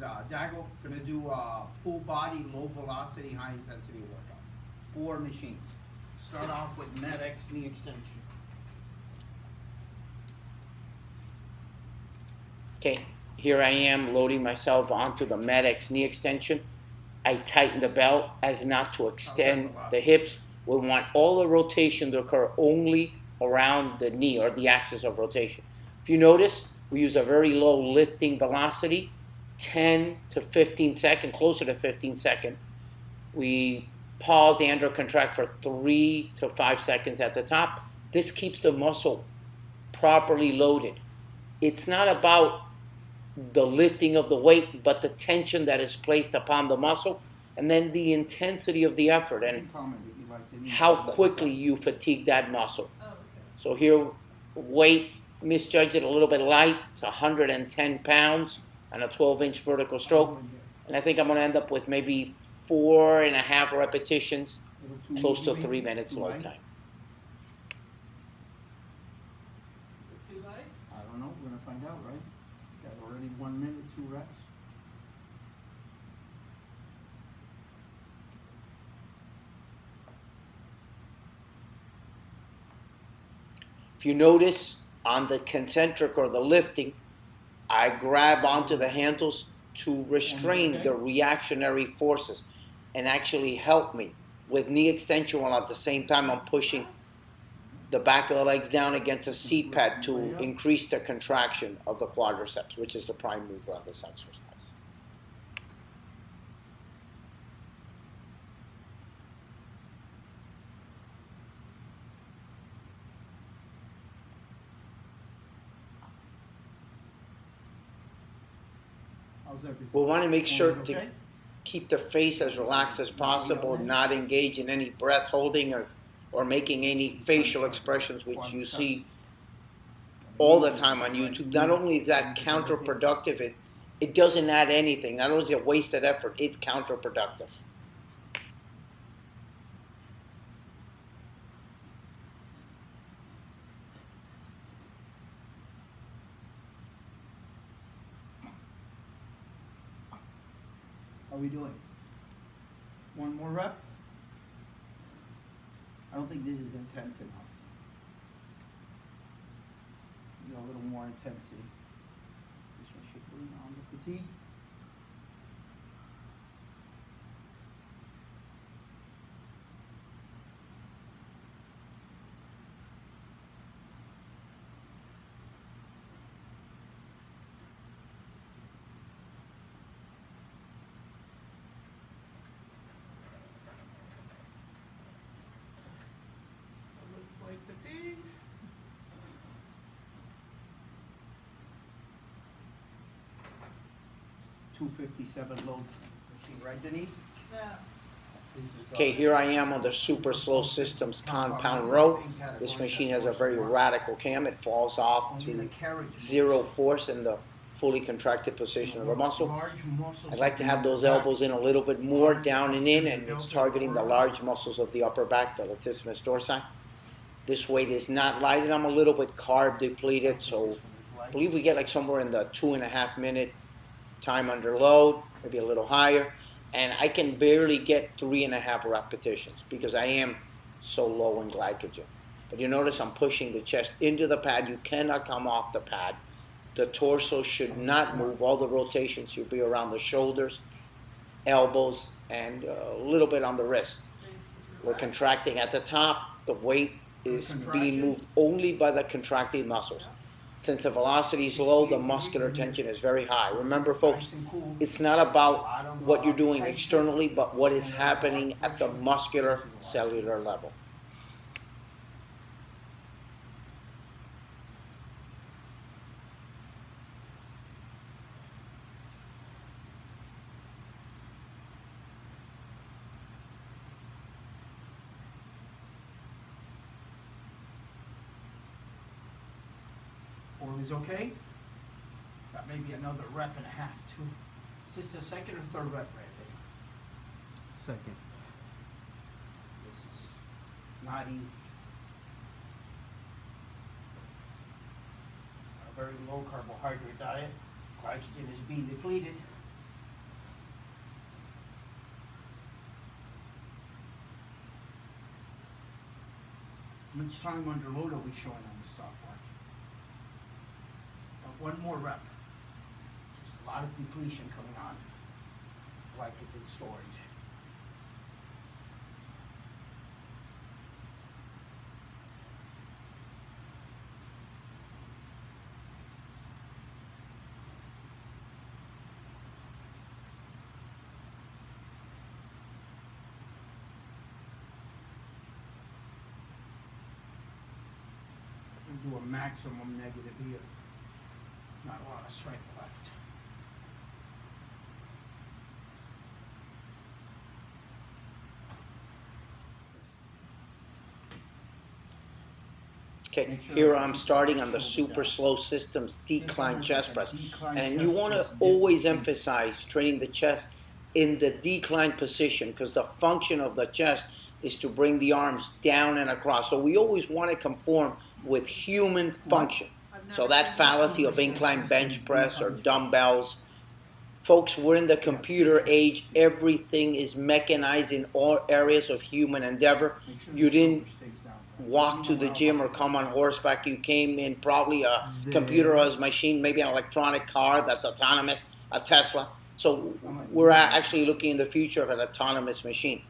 Dago gonna do a full body, low velocity, high intensity workout. 4 machines. Start off with MedX knee extension. Okay, here I am loading myself onto the MedX knee extension. I tighten the belt as not to extend the hips. We want all the rotation to occur only around the knee or the axis of rotation. If you notice, we use a very low lifting velocity, 10 to 15 seconds, closer to 15 seconds. We pause the androcontract for 3 to 5 seconds at the top. This keeps the muscle properly loaded. It's not about the lifting of the weight, but the tension that is placed upon the muscle, and then the intensity of the effort and how quickly you fatigue that muscle. So here, weight, misjudged it a little bit light. It's 110 pounds on a 12-inch vertical stroke. And I think I'm going to end up with maybe 4.5 repetitions, close to 3 minutes load time. I don't know. We're going to find out, right? Got already 1 minute, 2 reps. If you notice on the concentric or the lifting, I grab onto the handles to restrain the reactionary forces and actually help me with knee extension while at the same time I'm pushing the back of the legs down against a seat pad to increase the contraction of the quadriceps, which is the prime mover of this exercise. We want to make sure to keep the face as relaxed as possible, not engage in any breath holding or making any facial expressions, which you see all the time on YouTube. Not only is that counterproductive, it doesn't add anything. Not only is it wasted effort, it's counterproductive. How are we doing? 1 more rep? I don't think this is intense enough. You know, a little more intensity. This one should bring on the fatigue. Fatigue. 257 load machine, right, Denise? Yeah. Okay, here I am on the Super Slow Systems compound row. This machine has a very radical cam. It falls off to 0 force in the fully contracted position of the muscle. I'd like to have those elbows in a little bit more down and in, and it's targeting the large muscles of the upper back, the latissimus dorsi. This weight is not light, and I'm a little bit carb depleted, so I believe we get like somewhere in the 2.5 minute time under load, maybe a little higher, and I can barely get 3.5 repetitions because I am so low in glycogen. But you notice I'm pushing the chest into the pad. You cannot come off the pad. The torso should not move. All the rotation should be around the shoulders, elbows, and a little bit on the wrist. We're contracting at the top. The weight is being moved only by the contracting muscles. Since the velocity is low, the muscular tension is very high. Remember, folks, it's not about what you're doing externally, but what is happening at the muscular cellular level. Form is okay. Got maybe another rep and a half too. Is this the second or third rep, Randy? Second. This is not easy. A very low carbohydrate diet. Glycogen is being depleted. How much time under load are we showing on the stopwatch? One more rep. Just a lot of depletion coming on. Glycogen storage. Do a maximum negative here. Not a lot of strength left. Okay, Make sure here that I'm you starting keep on the your super shoulder slow systems decline down. chest press. Decline And chest you want to press, always dip. emphasize training the chest in the decline position because the function of the chest is to bring the arms down and across. So we always want to conform with human function. So that fallacy of incline bench press or dumbbells, folks, we're in the computer age. Everything is mechanized in all areas of human endeavor. Make sure You the shoulder didn't stays down. walk to the gym or come on horseback. You came in probably a computerized machine, maybe an electronic car that's autonomous, a Tesla. So we're actually looking in the future of an autonomous machine.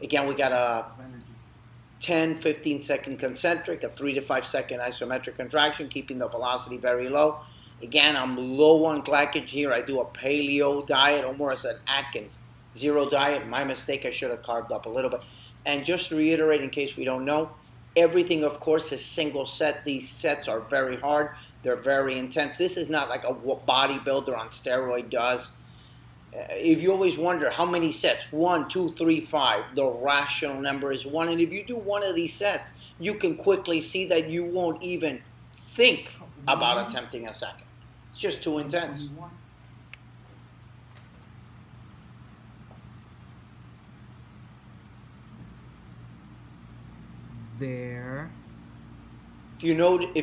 Again, we got a 10, 15 second concentric, a 3 to 5 second isometric contraction, keeping the velocity very low. Again, I'm low on glycogen here. I do a paleo diet, almost an Atkins zero diet. My mistake, I should have carved up a little bit. And just to reiterate, in case we don't know, everything, of course, is single set. These sets are very hard. They're very intense. This is not like a bodybuilder on steroid does. If you always wonder how many sets, 1, 2, 3, 5, the rational number is 1. And if you do one of these sets, you can quickly see that you won't even think about attempting a second. It's just too intense. There. If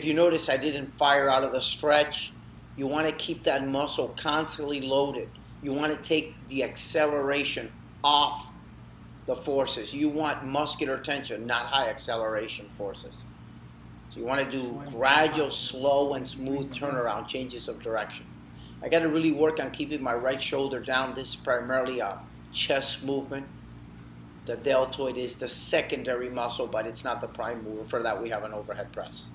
you notice, I didn't fire out of the stretch. You want to keep that muscle constantly loaded. You want to take the acceleration off the forces. You want muscular tension, not high acceleration forces. So you want to do gradual, slow, and smooth turnaround changes of direction. I got to really work on keeping my right shoulder down. This is primarily a chest movement. The deltoid is the secondary muscle, but it's not the prime mover. For that, we have an overhead press.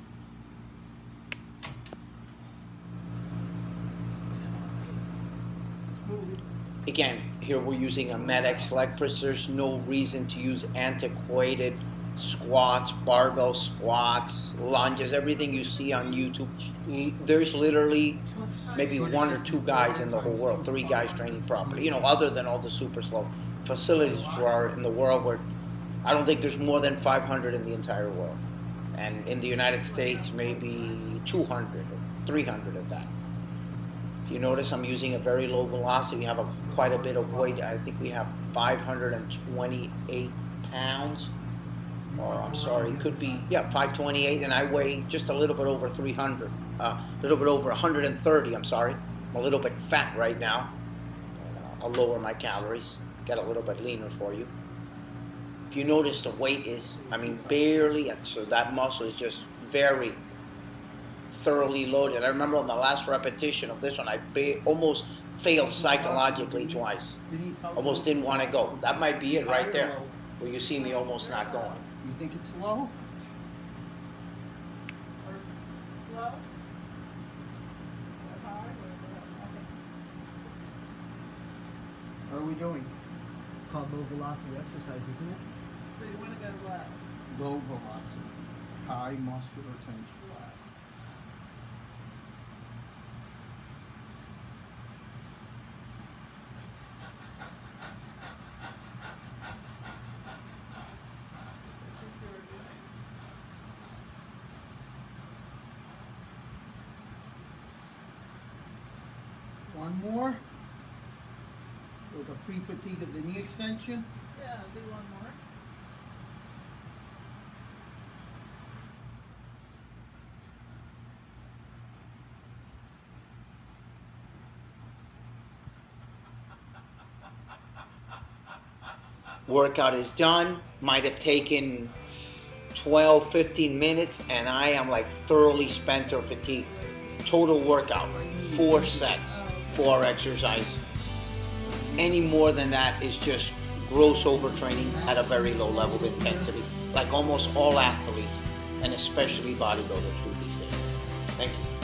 Again, here we're using a MedX leg press. There's no reason to use antiquated squats, barbell squats, lunges, everything you see on YouTube. There's literally maybe 1 or 2 guys in the whole world, 3 guys training properly, other than all the super slow facilities are in the world where I don't think there's more than 500 in the entire world. And in the United States, maybe 200 or 300 of that. If you notice, I'm using a very low velocity. We have quite a bit of weight. I think we have 528 pounds. Or I'm sorry, it could be, 528, and I weigh just a little bit over 300. A little bit over 130, I'm sorry. I'm a little bit fat right now. I'll lower my calories, get a little bit leaner for you. If you notice, the weight is, barely, so that muscle is just very thoroughly loaded. I remember on the last repetition of this one, I almost failed psychologically twice. Almost didn't want to go. That might be it right there, where you see me almost not going. You think it's low? Slow? How are we doing? It's called low velocity exercise, isn't it? So you want to go left. Low velocity, high muscular tension. One more. With a pre-fatigue of the knee extension. Yeah, do one more. Workout is done. Might have taken 12, 15 minutes, and I am like thoroughly spent or fatigued. Total workout, 4 sets, 4 exercise. Any more than that is just gross overtraining at a very low level of intensity, like almost all athletes, and especially bodybuilders do these days. Thank you.